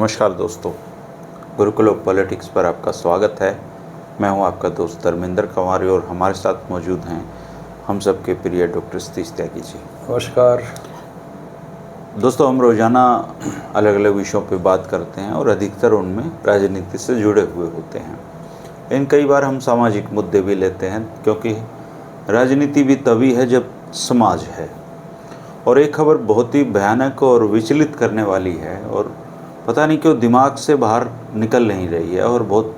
नमस्कार दोस्तों, Gurukul of politics पर आपका स्वागत है। मैं हूं आपका दोस्त धर्मेंद्र कंवारी और हमारे साथ मौजूद हैं हम सबके प्रिय डॉक्टर सतीश त्यागी जी। नमस्कार दोस्तों, हम रोज़ाना अलग अलग विषयों पर बात करते हैं और अधिकतर उनमें राजनीति से जुड़े हुए होते हैं। लेकिन कई बार हम सामाजिक मुद्दे भी लेते हैं, क्योंकि राजनीति भी तभी है जब समाज है। और एक खबर बहुत ही भयानक और विचलित करने वाली है और पता नहीं क्यों दिमाग से बाहर निकल नहीं रही है और बहुत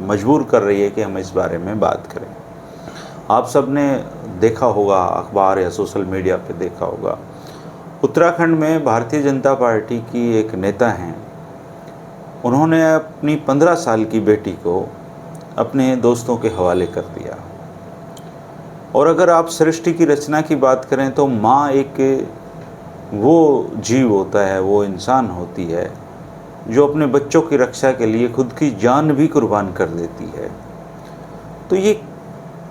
मजबूर कर रही है कि हम इस बारे में बात करें। आप सब ने देखा होगा, अखबार या सोशल मीडिया पे देखा होगा, उत्तराखंड में भारतीय जनता पार्टी की एक नेता हैं। उन्होंने अपनी 15 साल की बेटी को अपने दोस्तों के हवाले कर दिया। और अगर आप सृष्टि की रचना की बात करें तो माँ एक वो जीव होता है, वो इंसान होती है जो अपने बच्चों की रक्षा के लिए खुद की जान भी कुर्बान कर देती है। तो ये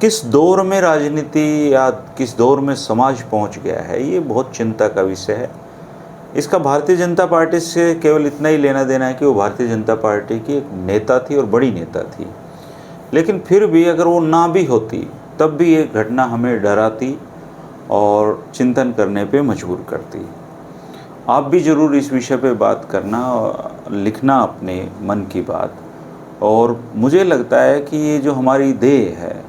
किस दौर में राजनीति या किस दौर में समाज पहुंच गया है, ये बहुत चिंता का विषय है। इसका भारतीय जनता पार्टी से केवल इतना ही लेना देना है कि वो भारतीय जनता पार्टी की एक नेता थी और बड़ी नेता थी। लेकिन फिर भी अगर वो ना भी होती तब भी ये घटना हमें डराती और चिंतन करने पे मजबूर करती। आप भी ज़रूर इस विषय पे बात करना और लिखना अपने मन की बात। और मुझे लगता है कि ये जो हमारी देह है,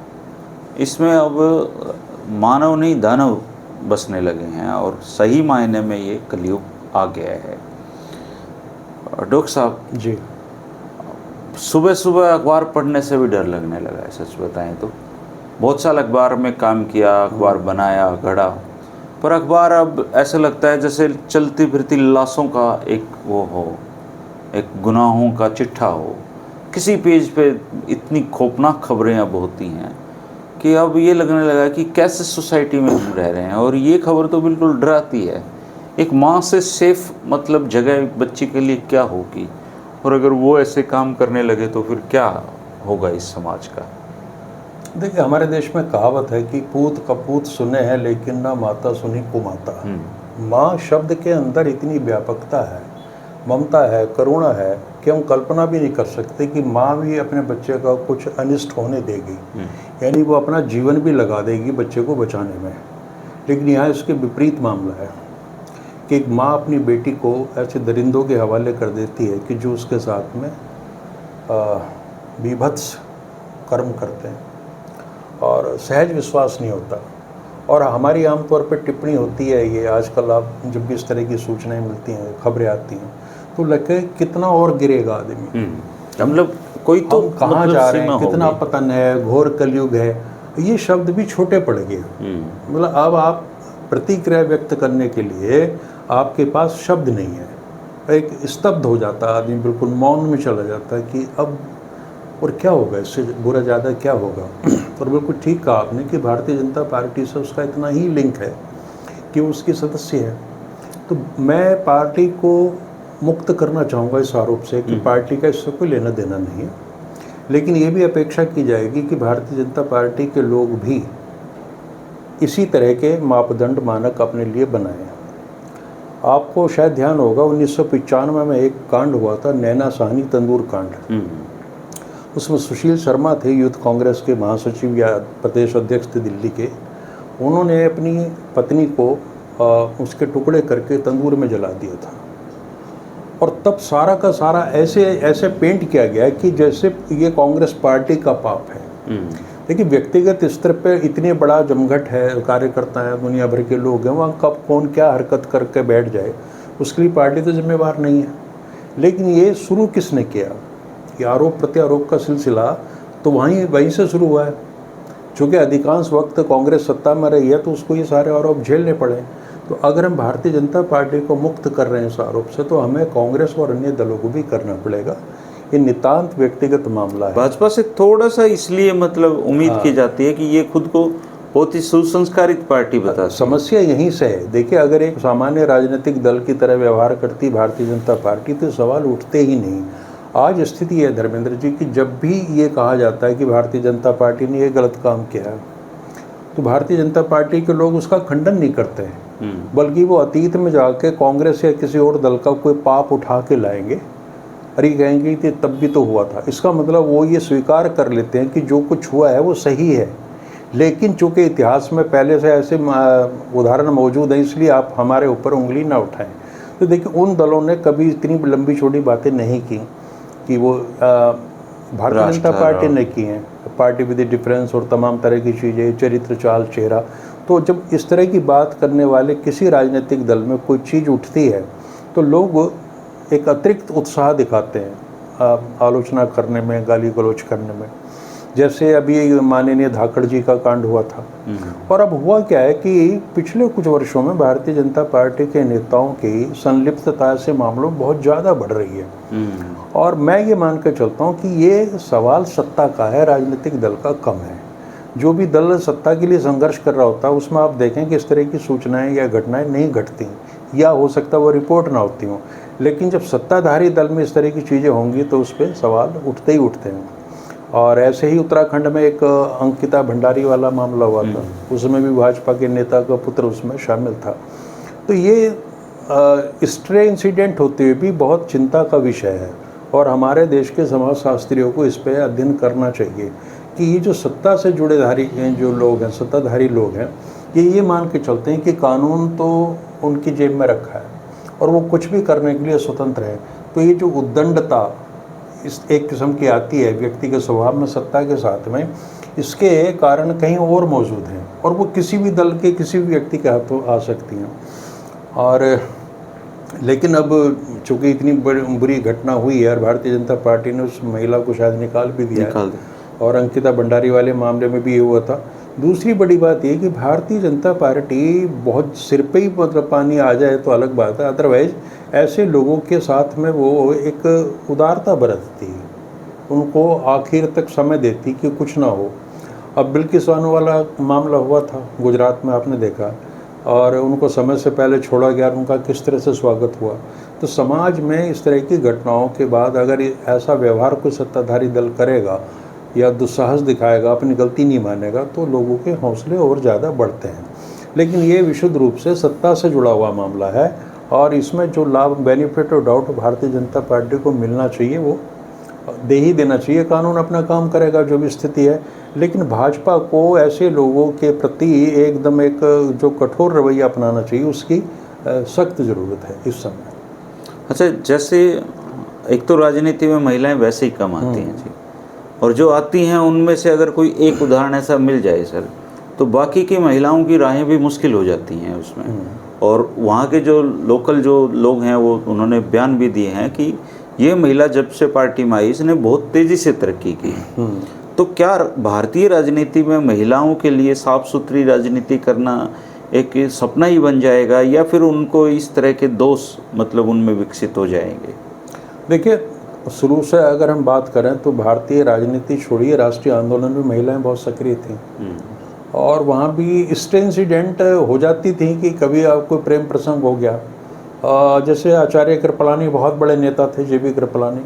इसमें अब मानव नहीं दानव बसने लगे हैं और सही मायने में ये कलयुग आ गया है। डॉक्टर साहब जी, सुबह सुबह अखबार पढ़ने से भी डर लगने लगा है, सच बताएं तो। बहुत साल अखबार में काम किया, अखबार बनाया, गढ़ा, पर अखबार अब ऐसा लगता है जैसे चलती फिरती लाशों का एक वो हो, एक गुनाहों का चिट्ठा हो। किसी पेज पे इतनी खौफनाक खबरें अब होती हैं कि अब ये लगने लगा कि कैसे सोसाइटी में हम रह रहे हैं। और ये खबर तो बिल्कुल डराती है। एक माँ से सेफ मतलब जगह बच्ची के लिए क्या होगी, और अगर वो ऐसे काम करने लगे तो फिर क्या होगा इस समाज का। देखिए, हमारे देश में कहावत है कि पूत कपूत सुने हैं लेकिन ना माता सुनी कुमाता। माँ शब्द के अंदर इतनी व्यापकता है, ममता है, करुणा है कि हम कल्पना भी नहीं कर सकते कि माँ भी अपने बच्चे का कुछ अनिष्ट होने देगी, यानी वो अपना जीवन भी लगा देगी बच्चे को बचाने में। लेकिन यहाँ इसके विपरीत मामला है कि एक माँ अपनी बेटी को ऐसे दरिंदों के हवाले कर देती है कि जो उसके साथ में बीभत्स कर्म करते हैं और सहज विश्वास नहीं होता। और हमारी आमतौर पर टिप्पणी होती है, ये आजकल आप जब भी इस तरह की सूचनाएं मिलती हैं, खबरें आती हैं, तो लगता है कितना और गिरेगा आदमी, मतलब कोई तो कहाँ जा रहे हैं, कितना पतन है, घोर कलयुग है। ये शब्द भी छोटे पड़ गए। मतलब अब आप प्रतिक्रिया व्यक्त करने के लिए आपके पास शब्द नहीं है। एक स्तब्ध हो जाता है आदमी, बिल्कुल मौन में चला जाता है कि अब और क्या होगा, इससे बुरा ज़्यादा क्या होगा। और बिल्कुल ठीक कहा आपने कि भारतीय जनता पार्टी से उसका इतना ही लिंक है कि वो उसकी सदस्य है। तो मैं पार्टी को मुक्त करना चाहूँगा इस आरोप से कि पार्टी का इससे कोई लेना देना नहीं है। लेकिन ये भी अपेक्षा की जाएगी कि भारतीय जनता पार्टी के लोग भी इसी तरह के मापदंड मानक अपने लिए बनाएं। आपको शायद ध्यान होगा 1995 में एक कांड हुआ था, नैना साहनी तंदूर कांड। उसमें सुशील शर्मा थे, यूथ कांग्रेस के महासचिव या प्रदेश अध्यक्ष थे दिल्ली के। उन्होंने अपनी पत्नी को उसके टुकड़े करके तंदूर में जला दिया था। और तब सारा का सारा ऐसे पेंट किया गया कि जैसे ये कांग्रेस पार्टी का पाप है। देखिए, व्यक्तिगत स्तर पे इतने बड़ा जमघट है, कार्यकर्ता है, दुनिया भर के लोग हैं, वहाँ कब कौन क्या हरकत करके बैठ जाए उसके लिए पार्टी तो जिम्मेवार नहीं है। लेकिन ये शुरू किसने किया, कि आरोप प्रत्यारोप का सिलसिला तो वहीं से शुरू हुआ है। चूँकि अधिकांश वक्त कांग्रेस सत्ता में रही है तो उसको ये सारे आरोप झेलने पड़े। तो अगर हम भारतीय जनता पार्टी को मुक्त कर रहे हैं इस आरोप से, तो हमें कांग्रेस और अन्य दलों को भी करना पड़ेगा। ये नितांत व्यक्तिगत मामला है। भाजपा से थोड़ा सा इसलिए मतलब उम्मीद की जाती है कि ये खुद को बहुत ही सुसंस्कारित पार्टी बताती है। समस्या यहीं से है। देखिए, अगर एक सामान्य राजनीतिक दल की तरह व्यवहार करती भारतीय जनता पार्टी तो सवाल उठते ही नहीं। आज स्थिति है धर्मेंद्र जी कि जब भी ये कहा जाता है कि भारतीय जनता पार्टी ने ये गलत काम किया है, तो भारतीय जनता पार्टी के लोग उसका खंडन नहीं करते हैं, बल्कि वो अतीत में जाके कांग्रेस या किसी और दल का कोई पाप उठा के लाएंगे अरे कहेंगे कि तब भी तो हुआ था। इसका मतलब वो ये स्वीकार कर लेते हैं कि जो कुछ हुआ है वो सही है, लेकिन चूंकि इतिहास में पहले से ऐसे उदाहरण मौजूद हैं, इसलिए आप हमारे ऊपर उंगली ना उठाएं। तो देखिए, उन दलों ने कभी इतनी लंबी चौड़ी बातें नहीं की कि वो भारतीय जनता पार्टी ने की हैं, पार्टी विद डिफरेंस और तमाम तरह की चीज़ें, चरित्र, चाल, चेहरा। तो जब इस तरह की बात करने वाले किसी राजनीतिक दल में कोई चीज़ उठती है तो लोग एक अतिरिक्त उत्साह दिखाते हैं आलोचना करने में, गाली गलौज करने में। जैसे अभी माननीय धाकड़ जी का कांड हुआ था। और अब हुआ क्या है कि पिछले कुछ वर्षों में भारतीय जनता पार्टी के नेताओं की संलिप्तता से मामलों में बहुत ज़्यादा बढ़ रही है। और मैं ये मान कर चलता हूँ कि ये सवाल सत्ता का है, राजनीतिक दल का कम है। जो भी दल सत्ता के लिए संघर्ष कर रहा होता है उसमें आप देखें कि इस तरह की सूचनाएं या घटनाएं नहीं घटती, या हो सकता है वो रिपोर्ट ना होती हों। लेकिन जब सत्ताधारी दल में इस तरह की चीज़ें होंगी तो उस पर सवाल उठते ही उठते हैं। और ऐसे ही उत्तराखंड में एक अंकिता भंडारी वाला मामला हुआ था, उसमें भी भाजपा के नेता का पुत्र उसमें शामिल था। तो ये स्ट्रे इंसिडेंट होते हुए भी बहुत चिंता का विषय है और हमारे देश के समाजशास्त्रियों को इस पर अध्ययन करना चाहिए कि ये जो सत्ता से जुड़े जो लोग हैं, सत्ताधारी लोग हैं, ये मान के चलते हैं कि कानून तो उनकी जेब में रखा है और वो कुछ भी करने के लिए स्वतंत्र है। तो ये जो उद्दंडता इस एक किस्म की आती है व्यक्ति के स्वभाव में सत्ता के साथ में, इसके कारण कहीं और मौजूद हैं और वो किसी भी दल के किसी भी व्यक्ति के हाथों आ सकती हैं। और लेकिन अब चूँकि इतनी बुरी घटना हुई है और भारतीय जनता पार्टी ने उस महिला को शायद निकाल भी दिया है, और अंकिता भंडारी वाले मामले में भी ये हुआ था। दूसरी बड़ी बात ये कि भारतीय जनता पार्टी बहुत सिर पे ही मतलब पानी आ जाए तो अलग बात है, अदरवाइज ऐसे लोगों के साथ में वो एक उदारता बरतती, उनको आखिर तक समय देती कि कुछ ना हो। अब बिल्किस बानो वाला मामला हुआ था गुजरात में, आपने देखा, और उनको समय से पहले छोड़ा गया, उनका किस तरह से स्वागत हुआ। तो समाज में इस तरह की घटनाओं के बाद अगर ऐसा व्यवहार कोई सत्ताधारी दल करेगा या दुस्साहस दिखाएगा, अपनी गलती नहीं मानेगा, तो लोगों के हौसले और ज़्यादा बढ़ते हैं। लेकिन ये विशुद्ध रूप से सत्ता से जुड़ा हुआ मामला है और इसमें जो लाभ, बेनिफिट और डाउट भारतीय जनता पार्टी को मिलना चाहिए वो दे ही देना चाहिए। कानून अपना काम करेगा जो भी स्थिति है, लेकिन भाजपा को ऐसे लोगों के प्रति एकदम एक जो कठोर रवैया अपनाना चाहिए, उसकी सख्त ज़रूरत है इस समय। अच्छा, जैसे एक तो राजनीति में महिलाएं वैसे ही कम आती हैं जी, और जो आती हैं उनमें से अगर कोई एक उदाहरण ऐसा मिल जाए सर, तो बाकी की महिलाओं की राहें भी मुश्किल हो जाती हैं उसमें। और वहाँ के जो लोकल जो लोग हैं वो उन्होंने बयान भी दिए हैं कि ये महिला जब से पार्टी में आई इसने बहुत तेज़ी से तरक्की की। तो क्या भारतीय राजनीति में महिलाओं के लिए साफ सुथरी राजनीति करना एक सपना ही बन जाएगा, या फिर उनको इस तरह के दोष मतलब उनमें विकसित हो जाएंगे? देखिए, शुरू से अगर हम बात करें तो भारतीय राजनीति छोड़िए, राष्ट्रीय आंदोलन में महिलाएं बहुत सक्रिय थीं और वहाँ भी इस इंसिडेंट हो जाती थी कि कभी आपको प्रेम प्रसंग हो गया। जैसे आचार्य कृपलानी बहुत बड़े नेता थे, जेबी कृपलानी,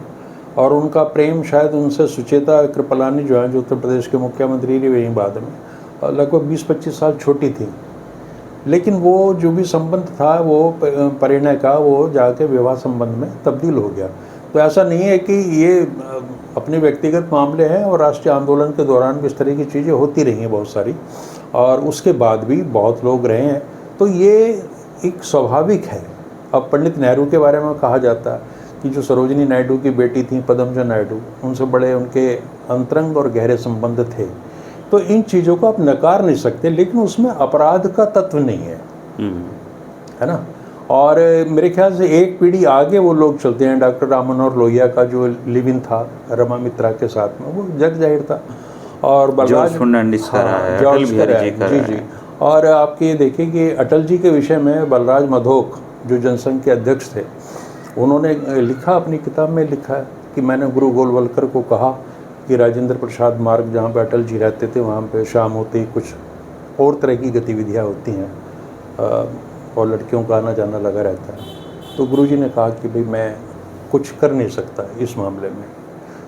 और उनका प्रेम शायद उनसे सुचेता कृपलानी जो है, जो उत्तर प्रदेश के मुख्यमंत्री रही वहीं बाद में, लगभग 20-25 साल छोटी थी। लेकिन वो जो भी संबंध था वो परिणय का, वो जाके विवाह संबंध में तब्दील हो गया। तो ऐसा नहीं है कि ये अपने व्यक्तिगत मामले हैं, और राष्ट्रीय आंदोलन के दौरान भी इस तरह की चीज़ें होती रही हैं बहुत सारी, और उसके बाद भी बहुत लोग रहे हैं। तो ये एक स्वाभाविक है। अब पंडित नेहरू के बारे में कहा जाता है कि जो सरोजिनी नायडू की बेटी थी पद्मजा नायडू, उनसे बड़े उनके अंतरंग और गहरे संबंध थे। तो इन चीज़ों को आप नकार नहीं सकते, लेकिन उसमें अपराध का तत्व नहीं है, है ना। और मेरे ख्याल से एक पीढ़ी आगे वो लोग चलते हैं। डॉक्टर राम मनोहर लोहिया का जो लिव इन था रमा मित्रा के साथ में, वो जग जाहिर था। और बलराज फर्नांडिस का रहा है, अटल बिहारी जी का जी। और आपके ये देखिए कि अटल जी के विषय में बलराज मधोक जो जनसंघ के अध्यक्ष थे, उन्होंने लिखा, अपनी किताब में लिखा है कि मैंने गुरु गोलवलकर को कहा कि राजेंद्र प्रसाद मार्ग जहाँ पे अटल जी रहते थे वहाँ पे शाम होते ही कुछ और तरह की गतिविधियाँ होती हैं और लड़कियों का आना जाना लगा रहता है। तो गुरुजी ने कहा कि भाई मैं कुछ कर नहीं सकता इस मामले में।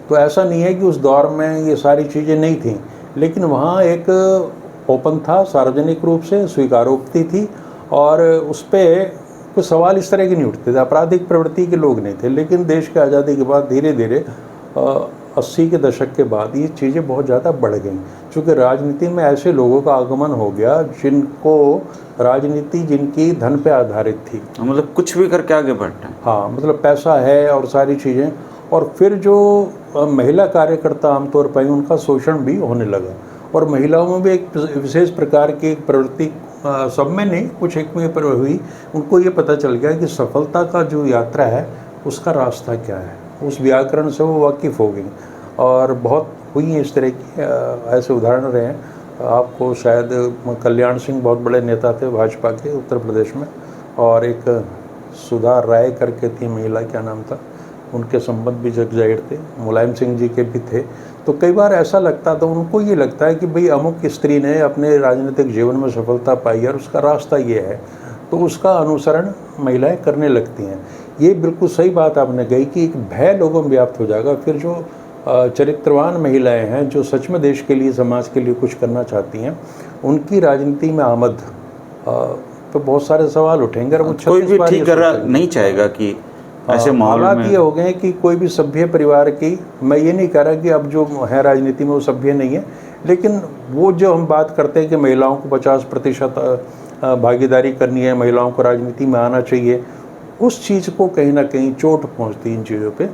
तो ऐसा नहीं है कि उस दौर में ये सारी चीज़ें नहीं थीं, लेकिन वहाँ एक ओपन था, सार्वजनिक रूप से स्वीकारोक्ति थी और उस पर कोई सवाल इस तरह के नहीं उठते थे, आपराधिक प्रवृत्ति के लोग नहीं थे। लेकिन देश की आज़ादी के बाद धीरे धीरे 80 के दशक के बाद ये चीज़ें बहुत ज़्यादा बढ़ गई, क्योंकि राजनीति में ऐसे लोगों का आगमन हो गया जिनको राजनीति जिनकी धन पे आधारित थी, मतलब कुछ भी करके आगे बढ़ना है। हाँ, मतलब पैसा है और सारी चीज़ें। और फिर जो महिला कार्यकर्ता आमतौर पर उनका शोषण भी होने लगा, और महिलाओं में भी एक विशेष प्रकार की एक प्रवृत्ति, सब में नहीं, कुछ एक में पर हुई, उनको ये पता चल गया कि सफलता का जो यात्रा है उसका रास्ता क्या है, उस व्याकरण से वो वाकिफ़ हो गई। और बहुत हुई हैं इस तरह की, ऐसे उदाहरण रहे हैं। आपको शायद कल्याण सिंह बहुत बड़े नेता थे भाजपा के उत्तर प्रदेश में, और एक सुधा राय करके थी महिला, क्या नाम था, उनके संबंध भी जग जाहिर थे, मुलायम सिंह जी के भी थे। तो कई बार ऐसा लगता था, उनको ये लगता है कि भाई अमुक स्त्री ने अपने राजनीतिक जीवन में सफलता पाई और उसका रास्ता ये है, तो उसका अनुसरण महिलाएं करने लगती हैं। ये बिल्कुल सही बात आपने कही कि एक भय लोगों में व्याप्त हो जाएगा। फिर जो चरित्रवान महिलाएं हैं, जो सच में देश के लिए, समाज के लिए कुछ करना चाहती हैं, उनकी राजनीति में आमद तो बहुत सारे सवाल उठेंगे। और वो कोई भी ठीक कर नहीं चाहेगा कि ऐसे माहौल हालात में ये हो गए हैं कि कोई भी सभ्य परिवार की, मैं ये नहीं कह रहा कि अब जो है राजनीति में वो सभ्य नहीं है, लेकिन वो जो हम बात करते हैं कि महिलाओं को 50% भागीदारी करनी है, महिलाओं को राजनीति में आना चाहिए, उस चीज़ को कहीं ना कहीं चोट पहुंचती इन चीज़ों पे,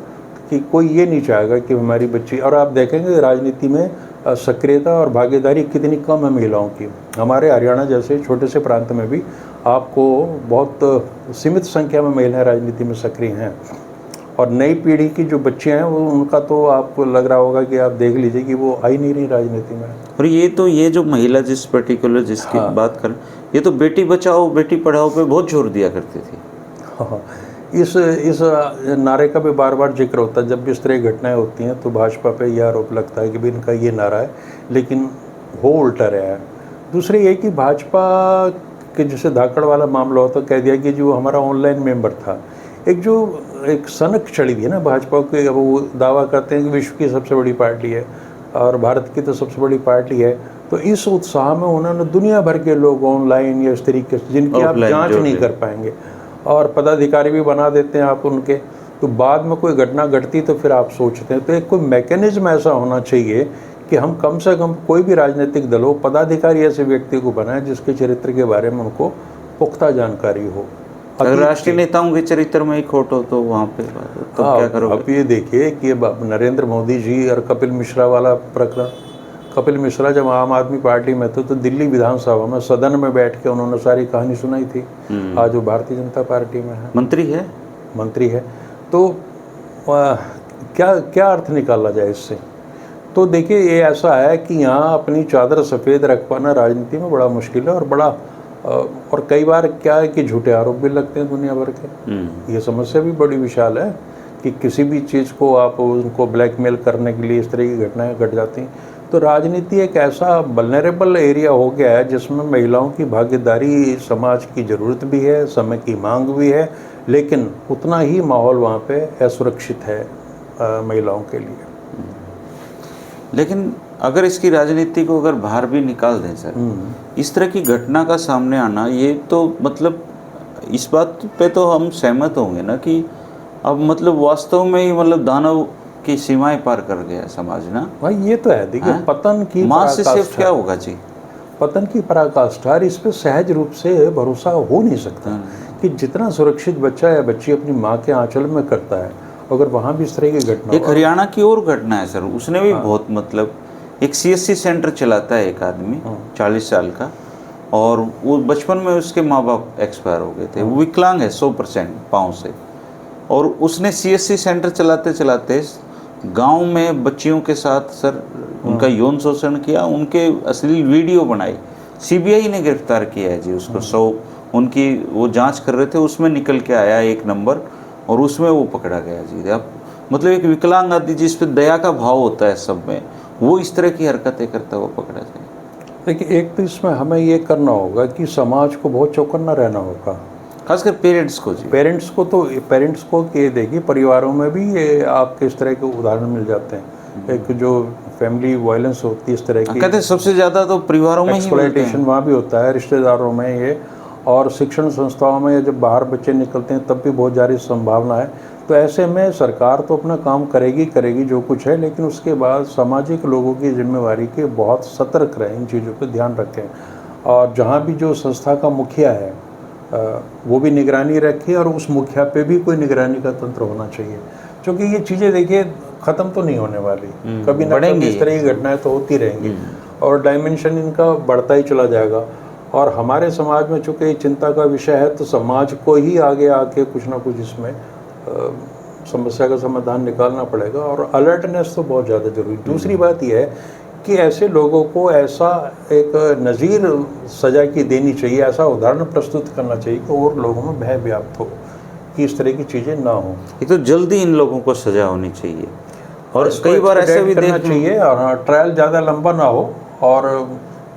कि कोई ये नहीं चाहेगा कि हमारी बच्ची। और आप देखेंगे राजनीति में सक्रियता और भागीदारी कितनी कम है महिलाओं की। हमारे हरियाणा जैसे छोटे से प्रांत में भी आपको बहुत सीमित संख्या में महिलाएं राजनीति में सक्रिय हैं। और नई पीढ़ी की जो बच्चियां हैं, वो उनका तो आपको लग रहा होगा कि आप देख लीजिए कि वो आ ही नहीं रही राजनीति में। और ये जो महिला जिस पर्टिकुलर जिसकी बात कर, ये तो बेटी बचाओ बेटी पढ़ाओ पे बहुत जोर दिया करती थी। हाँ, इस नारे का भी बार बार जिक्र होता है। जब भी इस तरह की घटनाएं होती हैं तो भाजपा पे यह आरोप लगता है कि भी इनका ये नारा है, लेकिन हो उल्टा रहा है। दूसरी ये कि भाजपा के जैसे धाकड़ वाला मामला हो तो कह दिया कि जो हमारा ऑनलाइन मेंबर था, एक सनक चढ़ी थी ना भाजपा के, वो दावा करते हैं कि विश्व की सबसे बड़ी पार्टी है और भारत की तो सबसे बड़ी पार्टी है। तो इस उत्साह में उन्होंने दुनिया भर के लोग ऑनलाइन या इस तरीके से, जिनकी आप जांच नहीं कर पाएंगे, और पदाधिकारी भी बना देते हैं आप उनके, तो बाद में कोई घटना घटती तो फिर आप सोचते हैं। तो एक कोई मैकेनिज्म ऐसा होना चाहिए कि हम कम से कम कोई भी राजनीतिक दल हो, पदाधिकारी ऐसे व्यक्ति को बनाए जिसके चरित्र के बारे में उनको पुख्ता जानकारी हो। अगर राष्ट्रीय नेताओं के चरित्र में ही खोट हो तो वहाँ पे तो क्या करोगे? आप ये देखिए कि अब नरेंद्र मोदी जी और कपिल मिश्रा वाला प्रकरण, कपिल मिश्रा जब आम आदमी पार्टी में थे तो दिल्ली विधानसभा में सदन में बैठ के उन्होंने सारी कहानी सुनाई थी। आज वो भारतीय जनता पार्टी में है, मंत्री है। तो क्या अर्थ निकाला जाए इससे? तो देखिए, ये ऐसा है कि यहाँ अपनी चादर सफ़ेद रख पाना राजनीति में बड़ा मुश्किल है, और बड़ा और कई बार क्या है कि झूठे आरोप भी लगते हैं दुनिया भर के। ये समस्या भी बड़ी विशाल है कि किसी भी चीज़ को आप उनको ब्लैकमेल करने के लिए इस तरह की घटनाएं घट जाती हैं। तो राजनीति एक ऐसा वल्नरेबल एरिया हो गया है जिसमें महिलाओं की भागीदारी समाज की ज़रूरत भी है, समय की मांग भी है, लेकिन उतना ही माहौल वहाँ पे असुरक्षित है महिलाओं के लिए। लेकिन अगर इसकी राजनीति को अगर बाहर भी निकाल दें सर, इस तरह की घटना का सामने आना, ये तो मतलब इस बात पे तो हम सहमत होंगे ना कि अब मतलब वास्तव में ही मतलब दानव की सीमाएं पार कर गया समाज ना भाई। ये तो है, देखिए पतन की मां से सिर्फ क्या होगा जी, पतन की पराकाष्ठा। इस पे सहज रूप से भरोसा हो नहीं सकता कि जितना सुरक्षित बच्चा या बच्ची अपनी माँ के आंचल में करता है, अगर वहाँ भी इस तरह की घटना। एक हरियाणा की और घटना है सर, उसने भी बहुत मतलब, एक CSC सेंटर चलाता है एक आदमी 40 साल का, और वो बचपन में उसके माँ बाप एक्सपायर हो गए थे, वो विकलांग है 100% पाँव से, और उसने CSC सेंटर चलाते चलाते गांव में बच्चियों के साथ सर उनका यौन शोषण किया, उनके असली वीडियो बनाई। CBI ने गिरफ्तार किया है जी उसको। उनकी वो जांच कर रहे थे, उसमें निकल के आया एक नंबर, और उसमें वो पकड़ा गया जी। अब मतलब एक विकलांग आदमी जिस पे दया का भाव होता है सब में, वो इस तरह की हरकतें करता हुआ पकड़ा जाए। देखिए, एक तो इसमें हमें ये करना होगा कि समाज को बहुत चौकन्ना रहना होगा, खासकर पेरेंट्स को जी। पेरेंट्स को कि देखिए परिवारों में भी ये आपके इस तरह के उदाहरण मिल जाते हैं। एक जो फैमिली वायलेंस होती है इस तरह की, कहते हैं सबसे ज़्यादा तो परिवारों में ही एक्सप्लॉयटेशन वहाँ भी होता है, रिश्तेदारों में ये। और शिक्षण संस्थाओं में जब बाहर बच्चे निकलते हैं तब भी बहुत ज़्यादा संभावना है। तो ऐसे में सरकार तो अपना काम करेगी जो कुछ है, लेकिन उसके बाद सामाजिक लोगों की जिम्मेवारी के बहुत सतर्क रहें, इन चीज़ों पर ध्यान रखें। और जहाँ भी जो संस्था का मुखिया है वो भी निगरानी रखे, और उस मुखिया पे भी कोई निगरानी का तंत्र होना चाहिए, क्योंकि ये चीज़ें देखिए ख़त्म तो नहीं होने वाली, कभी ना कभी इस तरह की घटनाएं तो होती रहेंगी और डायमेंशन इनका बढ़ता ही चला जाएगा। और हमारे समाज में चूँकि चिंता का विषय है, तो समाज को ही आगे आके कुछ ना कुछ इसमें समस्या का समाधान निकालना पड़ेगा, और अलर्टनेस तो बहुत ज़्यादा जरूरी। दूसरी बात यह है कि ऐसे लोगों को ऐसा एक नज़ीर सज़ा की देनी चाहिए, ऐसा उदाहरण प्रस्तुत करना चाहिए कि और लोगों में भय व्याप्त हो कि इस तरह की चीज़ें ना हो। ये तो जल्दी इन लोगों को सज़ा होनी चाहिए, और कई बार ऐसे भी देखना चाहिए, और हाँ, ट्रायल ज़्यादा लंबा ना हो और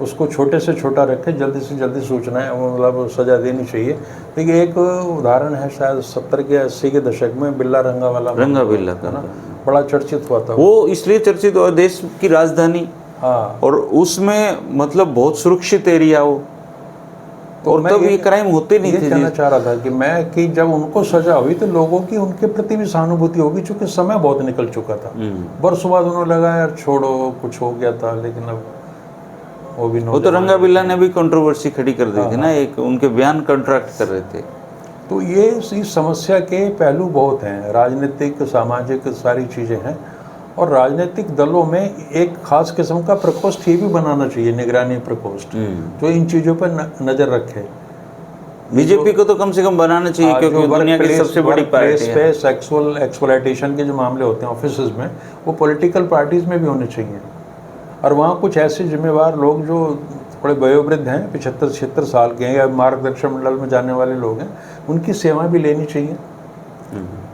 उसको छोटे से छोटा रखे, जल्दी से जल्दी सूचनाएं मतलब सज़ा देनी चाहिए। देखिए एक उदाहरण है, शायद 70 के 80 के दशक में बिल्ला रंगा वाला, रंगा बिल्ला का ना, बड़ा चर्चित हुआ था। वो इसलिए चर्चित हुआ, देश की राजधानी, हाँ, और उसमें मतलब बहुत सुरक्षित एरिया हो, तो और तब ये क्राइम होते नहीं थे। कहना चाह रहा था कि जब उनको सजा हुई तो लोगों की उनके प्रति भी सहानुभूति होगी, क्योंकि समय बहुत निकल चुका था। बरसों बाद उन्होंने लगा यार छोड़ो, कुछ हो गया था, लेकिन अब वो तो रंगा बिल्ला ने भी कंट्रोवर्सी खड़ी कर दी थी ना, एक उनके बयान कंट्रैक्ट कर रहे थे। तो ये इस समस्या के पहलू बहुत हैं, राजनीतिक सामाजिक सारी चीज़ें हैं, और राजनीतिक दलों में एक खास किस्म का प्रकोष्ठ ये भी बनाना चाहिए, निगरानी प्रकोष्ठ, जो इन चीज़ों पर नज़र रखे। बीजेपी को तो कम से कम बनाना चाहिए, क्योंकि दुनिया की सबसे बड़ी पार्टी है। सेक्सुअल एक्सप्लॉयटेशन के जो मामले होते हैं ऑफिस में, वो पॉलिटिकल पार्टीज़ में भी होने चाहिए, और वहाँ कुछ ऐसे जिम्मेवार लोग जो थोड़े वयोवृद्ध हैं, 75-76 साल के हैं, या मार्गदर्शन मंडल में जाने वाले लोग हैं, उनकी सेवाएं भी लेनी चाहिए।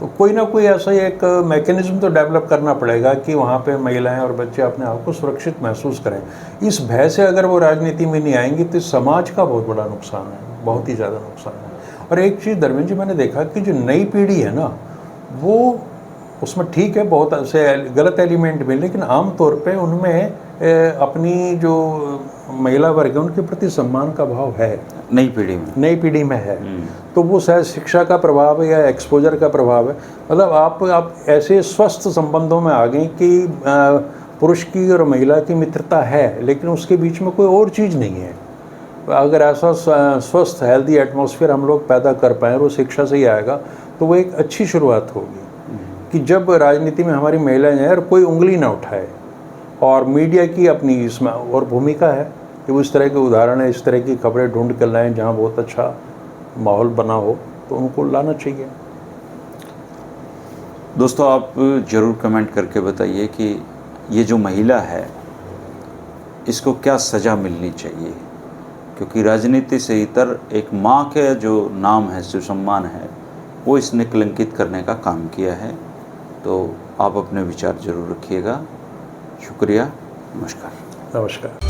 तो कोई ना कोई ऐसा ही एक मैकेनिज्म तो डेवलप करना पड़ेगा कि वहाँ पे महिलाएं और बच्चे अपने आप को सुरक्षित महसूस करें। इस भय से अगर वो राजनीति में नहीं आएंगे तो समाज का बहुत बड़ा नुकसान है, बहुत ही ज़्यादा नुकसान है। और एक चीज़ धर्मेंद्र जी, मैंने देखा कि जो नई पीढ़ी है ना, वो उसमें ठीक है, बहुत ऐसे गलत एलिमेंट भी, लेकिन आम तौर पे उनमें अपनी जो महिला वर्ग है उनके प्रति सम्मान का भाव है, नई पीढ़ी में है। तो वो शायद शिक्षा का प्रभाव है या एक्सपोजर का प्रभाव है। मतलब आप ऐसे स्वस्थ संबंधों में आ गए कि पुरुष की और महिला की मित्रता है, लेकिन उसके बीच में कोई और चीज़ नहीं है। अगर ऐसा स्वस्थ हेल्दी एटमॉस्फेयर हम लोग पैदा कर पाएँ, वो शिक्षा से ही आएगा, तो वो एक अच्छी शुरुआत होगी कि जब राजनीति में हमारी महिलाएं हैं और कोई उंगली ना उठाए। और मीडिया की अपनी इसमें और भूमिका है कि वो इस तरह के उदाहरण है, इस तरह की खबरें ढूंढ कर लाएं जहाँ बहुत अच्छा माहौल बना हो, तो उनको लाना चाहिए। दोस्तों, आप ज़रूर कमेंट करके बताइए कि ये जो महिला है इसको क्या सज़ा मिलनी चाहिए, क्योंकि राजनीति से इतर एक माँ के जो नाम है, जो सम्मान है, वो इसने कलंकित करने का काम किया है। तो आप अपने विचार ज़रूर रखिएगा। शुक्रिया, नमस्कार।